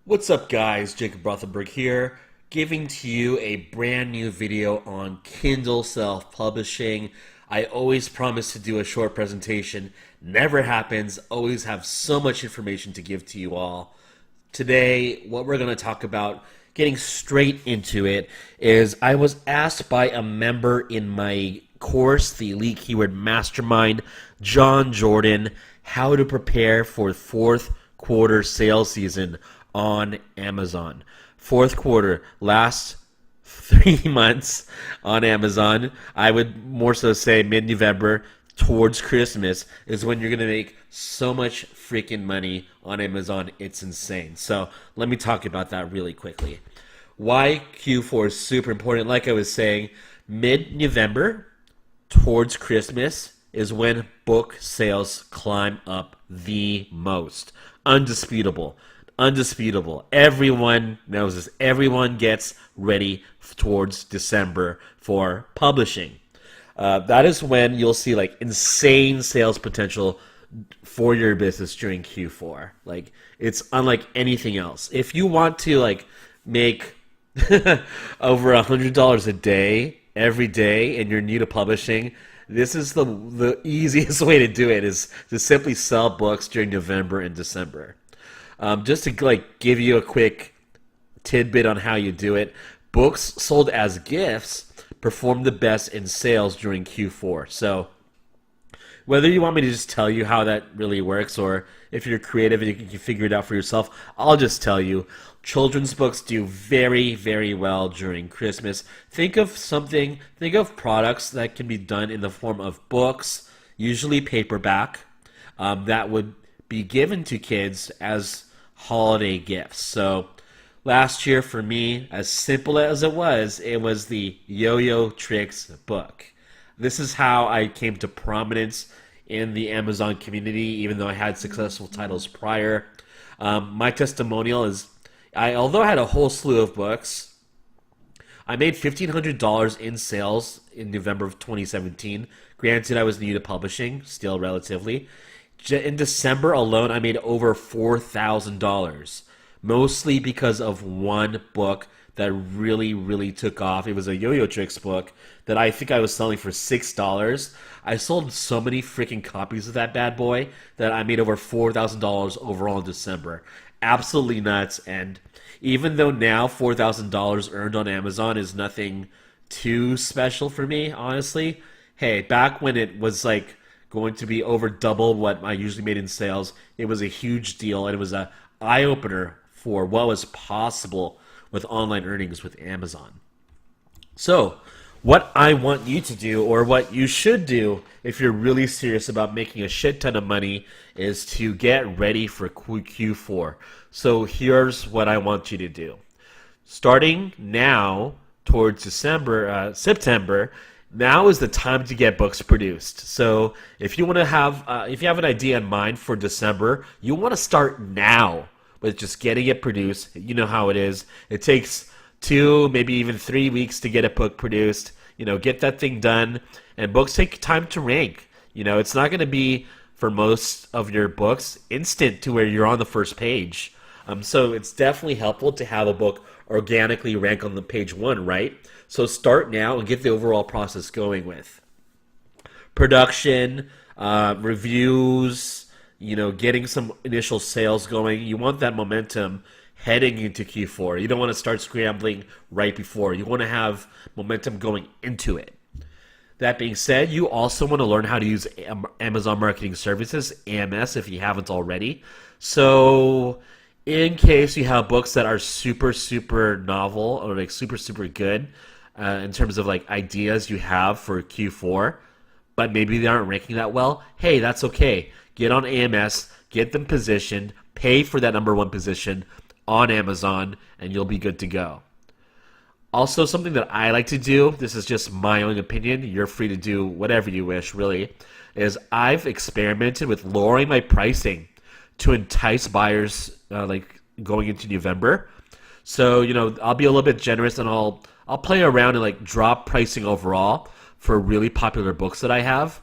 What's up guys, Jacob Rothenberg here, giving to you a brand new video on Kindle self-publishing. I always promise to do a short presentation, never happens, always have so much information to give to you all. Today, what we're going to talk about, getting straight into it, is I was asked by a member in my course, the Elite Keyword Mastermind, John Jordan, how to prepare for fourth quarter sales season on Amazon. Fourth quarter, last 3 months on Amazon. I would more so say mid-November towards Christmas is when you're going to make so much freaking money on Amazon. It's insane. So let me talk about that really quickly. Why Q4 is super important. Like I was saying, mid-November towards Christmas is when book sales climb up the most. Undisputable. Everyone knows this. Everyone gets ready towards December for publishing. That is when you'll see like insane sales potential for your business during Q4. Like it's unlike anything else. If you want to like make over $100 a day every day and you're new to publishing, this is the easiest way to do it, is to simply sell books during November and December. Just to like give you a quick tidbit on how you do it, books sold as gifts perform the best in sales during Q4. So whether you want me to just tell you how that really works, or if you're creative and you can figure it out for yourself, I'll just tell you. Children's books do very, very well during Christmas. Think of products that can be done in the form of books, usually paperback, that would be given to kids as holiday gifts. So last year for me, as simple as it was the Yo-Yo Tricks book. This is how I came to prominence in the Amazon community, even though I had successful titles prior. My testimonial is, although I had a whole slew of books, I made $1,500 in sales in November of 2017. Granted, I was new to publishing, still relatively. In December alone, I made over $4,000, mostly because of one book that really, really took off. It was a Yo-Yo Tricks book that I think I was selling for $6. I sold so many freaking copies of that bad boy that I made over $4,000 overall in December. Absolutely nuts. And even though now $4,000 earned on Amazon is nothing too special for me, honestly, hey, back when it was like going to be over double what I usually made in sales, it was a huge deal, and it was an eye-opener for what was possible with online earnings with Amazon. So what I want you to do, or what you should do if you're really serious about making a shit ton of money, is to get ready for Q4. So here's what I want you to do. Starting now towards September, now is the time to get books produced. So if you want to have, if you have an idea in mind for December, you want to start now with just getting it produced. You know how it is. It takes 2, maybe even 3 weeks to get a book produced. Get that thing done. And books take time to rank. It's not going to be, for most of your books, instant to where you're on the first page. So it's definitely helpful to have a book organically rank on the page 1, right? So start now and get the overall process going with production, reviews, getting some initial sales going. You want that momentum heading into Q4. You don't want to start scrambling right before. You want to have momentum going into it. That being said, you also want to learn how to use Amazon Marketing Services, AMS, if you haven't already. So in case you have books that are super, super novel, or like super, super good in terms of like ideas you have for Q4, but maybe they aren't ranking that well, hey, that's okay. Get on AMS, get them positioned, pay for that number 1 position on Amazon, and you'll be good to go. Also, something that I like to do, this is just my own opinion, you're free to do whatever you wish really, is I've experimented with lowering my pricing to entice buyers like going into November. So, I'll be a little bit generous, and I'll play around and like drop pricing overall for really popular books that I have,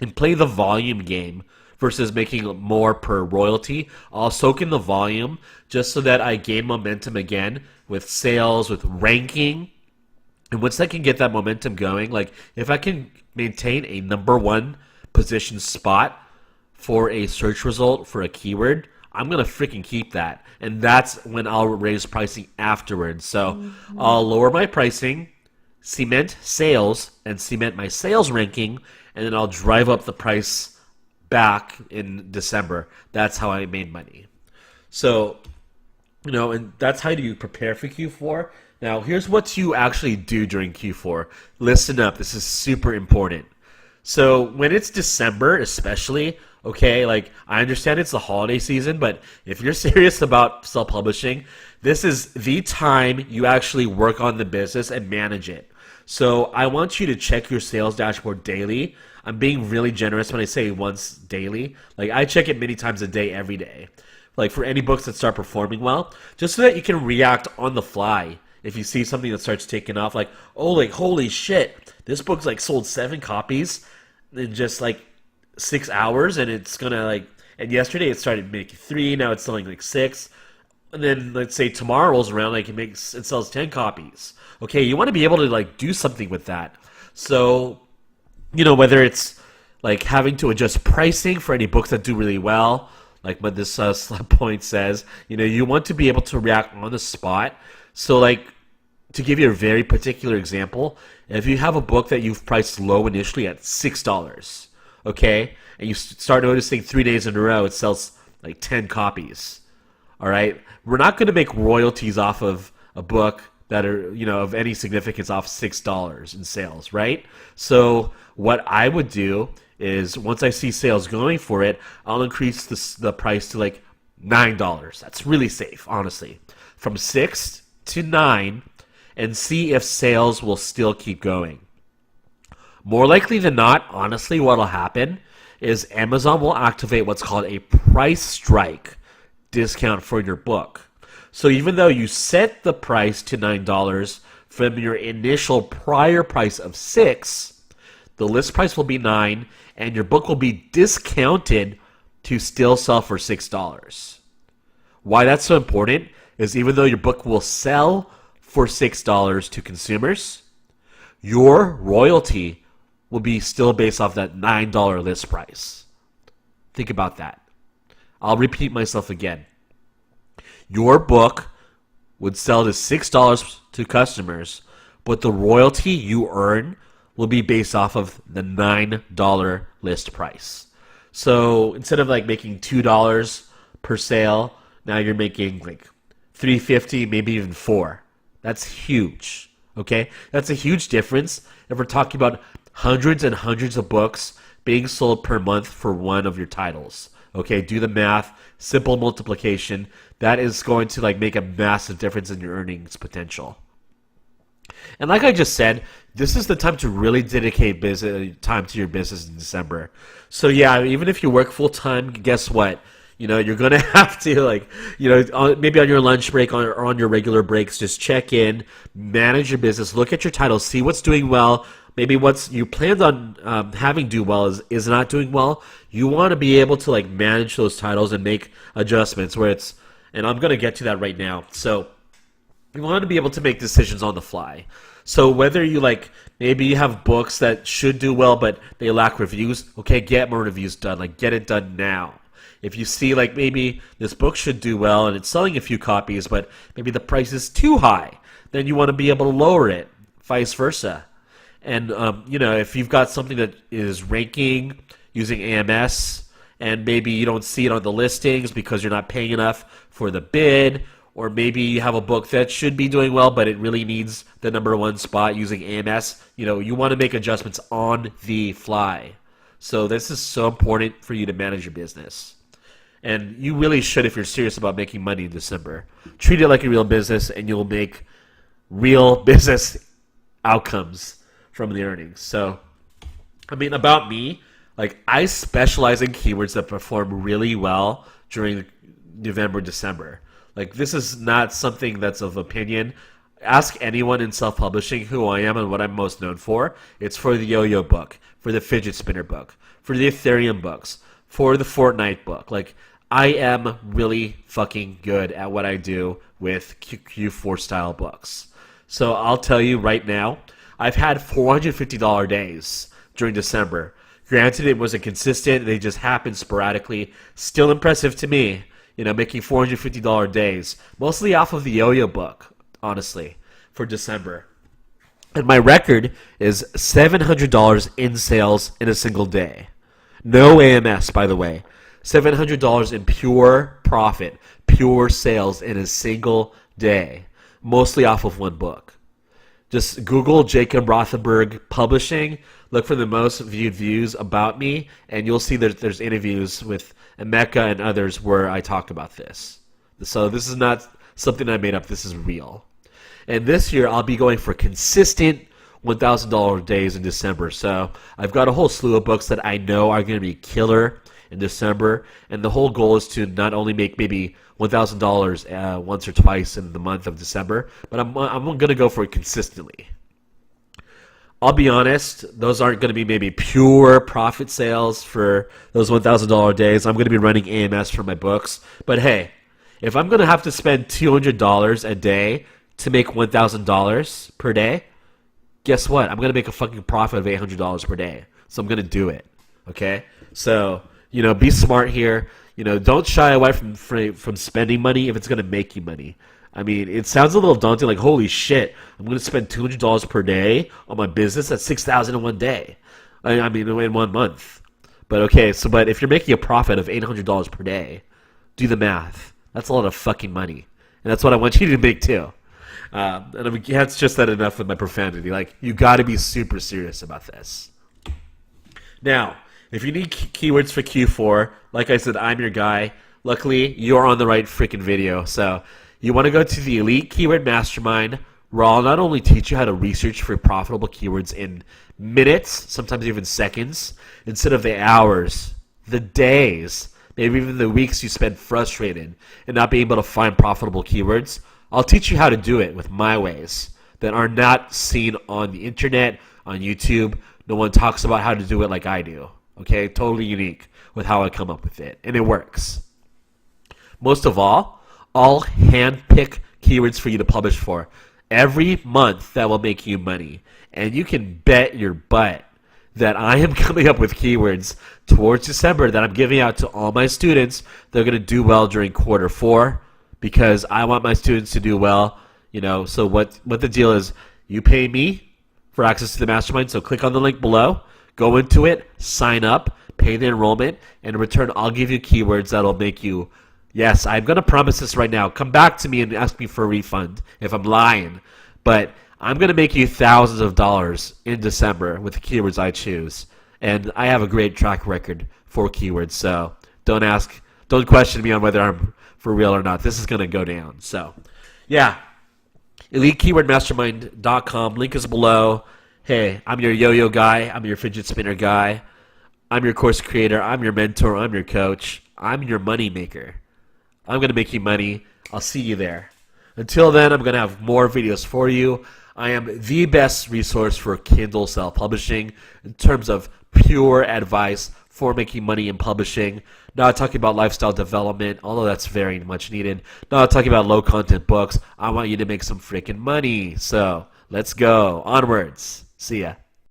and play the volume game versus making more per royalty. I'll soak in the volume just so that I gain momentum again with sales, with ranking. And once I can get that momentum going, like if I can maintain a number one position spot for a search result for a keyword, I'm going to freaking keep that. And that's when I'll raise pricing afterwards. So I'll lower my pricing, cement sales, and cement my sales ranking, and then I'll drive up the price back in December. That's how I made money. So, and that's how you prepare for Q4. Now, here's what you actually do during Q4. Listen up. This is super important. So when it's December, especially, okay, like I understand it's the holiday season, but if you're serious about self-publishing, this is the time you actually work on the business and manage it. So I want you to check your sales dashboard daily. I'm being really generous when I say once daily. Like I check it many times a day, every day. Like for any books that start performing well, just so that you can react on the fly. If you see something that starts taking off, like, oh, like, holy shit, this book's like sold 7 copies in just like 6 hours, and it's gonna like, and yesterday it started making 3, now it's selling like 6, and then let's say tomorrow rolls around, like it sells 10 copies. Okay, you want to be able to like do something with that. So, whether it's like having to adjust pricing for any books that do really well, like what this point says, you want to be able to react on the spot. So like, to give you a very particular example, if you have a book that you've priced low initially at $6, okay, and you start noticing 3 days in a row it sells like 10 copies, all right, we're not going to make royalties off of a book that are, of any significance off $6 in sales, right? So what I would do is once I see sales going for it, I'll increase the price to like $9. That's really safe, honestly. From 6 to 9, and see if sales will still keep going. More likely than not, honestly, what will happen is Amazon will activate what's called a price strike discount for your book. So even though you set the price to $9 from your initial prior price of $6, the list price will be $9, and your book will be discounted to still sell for $6. Why that's so important is even though your book will sell for $6 to consumers, your royalty will be still based off that $9 list price. Think about that. I'll repeat myself again. Your book would sell to $6 to customers, but the royalty you earn will be based off of the $9 list price. So instead of like making $2 per sale, now you're making like $3.50, maybe even $4. That's huge. Okay, that's a huge difference if we're talking about hundreds and hundreds of books being sold per month for one of your titles. Okay, do the math, simple multiplication. That is going to like make a massive difference in your earnings potential. And like I just said, this is the time to really dedicate time to your business in December. So yeah, even if you work full time, guess what? You're going to have to, like, maybe on your lunch break or on your regular breaks, just check in, manage your business, look at your titles, see what's doing well. Maybe what's you planned on having do well is not doing well. You want to be able to, like, manage those titles and make adjustments and I'm going to get to that right now. So you want to be able to make decisions on the fly. So whether maybe you have books that should do well, but they lack reviews, okay, get more reviews done. Like, get it done now. If you see like maybe this book should do well and it's selling a few copies, but maybe the price is too high, then you want to be able to lower it, vice versa. And, if you've got something that is ranking using AMS and maybe you don't see it on the listings because you're not paying enough for the bid, or maybe you have a book that should be doing well, but it really needs the number one spot using AMS, you want to make adjustments on the fly. So this is so important for you to manage your business. And you really should if you're serious about making money in December. Treat it like a real business and you'll make real business outcomes from the earnings. So, about me, like I specialize in keywords that perform really well during November, December. Like this is not something that's of opinion. Ask anyone in self-publishing who I am and what I'm most known for. It's for the yo-yo book, for the fidget spinner book, for the Ethereum books, for the Fortnite book. Like, I am really fucking good at what I do with Q4 style books. So I'll tell you right now, I've had $450 days during December. Granted, it wasn't consistent. They just happened sporadically. Still impressive to me, making $450 days. Mostly off of the Yo-Yo book, honestly, for December. And my record is $700 in sales in a single day. No AMS, by the way. $700 in pure profit, pure sales in a single day. Mostly off of one book. Just Google Jacob Rothenberg Publishing. Look for the most viewed views about me, and you'll see that there's interviews with Emeka and others where I talk about this. So this is not something I made up. This is real. And this year, I'll be going for consistent $1,000 days in December. So I've got a whole slew of books that I know are going to be killer in December. And the whole goal is to not only make maybe $1,000 once or twice in the month of December, but I'm going to go for it consistently. I'll be honest, those aren't going to be maybe pure profit sales for those $1,000 days. I'm going to be running AMS for my books. But hey, if I'm going to have to spend $200 a day to make $1,000 per day, guess what? I'm going to make a fucking profit of $800 per day. So I'm going to do it. Okay? So, be smart here. Don't shy away from spending money if it's going to make you money. I mean, it sounds a little daunting, like, holy shit, I'm going to spend $200 per day on my business. That's $6,000 in one day. I mean, in 1 month. But okay, but if you're making a profit of $800 per day, do the math. That's a lot of fucking money. And that's what I want you to make too. And I mean, that's just that enough with my profanity. Like, you got to be super serious about this. Now, if you need keywords for Q4, like I said, I'm your guy. Luckily, you're on the right freaking video. So you want to go to the Elite Keyword Mastermind, where I'll not only teach you how to research for profitable keywords in minutes, sometimes even seconds, instead of the hours, the days, maybe even the weeks you spend frustrated and not being able to find profitable keywords. I'll teach you how to do it with my ways that are not seen on the internet, on YouTube. No one talks about how to do it like I do. Okay, totally unique with how I come up with it, and it works. Most of all, I'll hand-pick keywords for you to publish for every month that will make you money. And you can bet your butt that I am coming up with keywords towards December that I'm giving out to all my students. They're going to do well during Q4 because I want my students to do well. So what the deal is, you pay me for access to the mastermind. So click on the link below, go into it, sign up, pay the enrollment, and in return, I'll give you keywords that'll make you. Yes, I'm going to promise this right now. Come back to me and ask me for a refund if I'm lying. But I'm going to make you thousands of dollars in December with the keywords I choose. And I have a great track record for keywords. So don't question me on whether I'm for real or not. This is going to go down. So, yeah. EliteKeywordMastermind.com. Link is below. Hey, I'm your yo-yo guy. I'm your fidget spinner guy. I'm your course creator. I'm your mentor. I'm your coach. I'm your money maker. I'm going to make you money. I'll see you there. Until then, I'm going to have more videos for you. I am the best resource for Kindle self-publishing in terms of pure advice for making money in publishing. Not talking about lifestyle development, although that's very much needed. Not talking about low-content books. I want you to make some freaking money. So let's go. Onwards. See ya.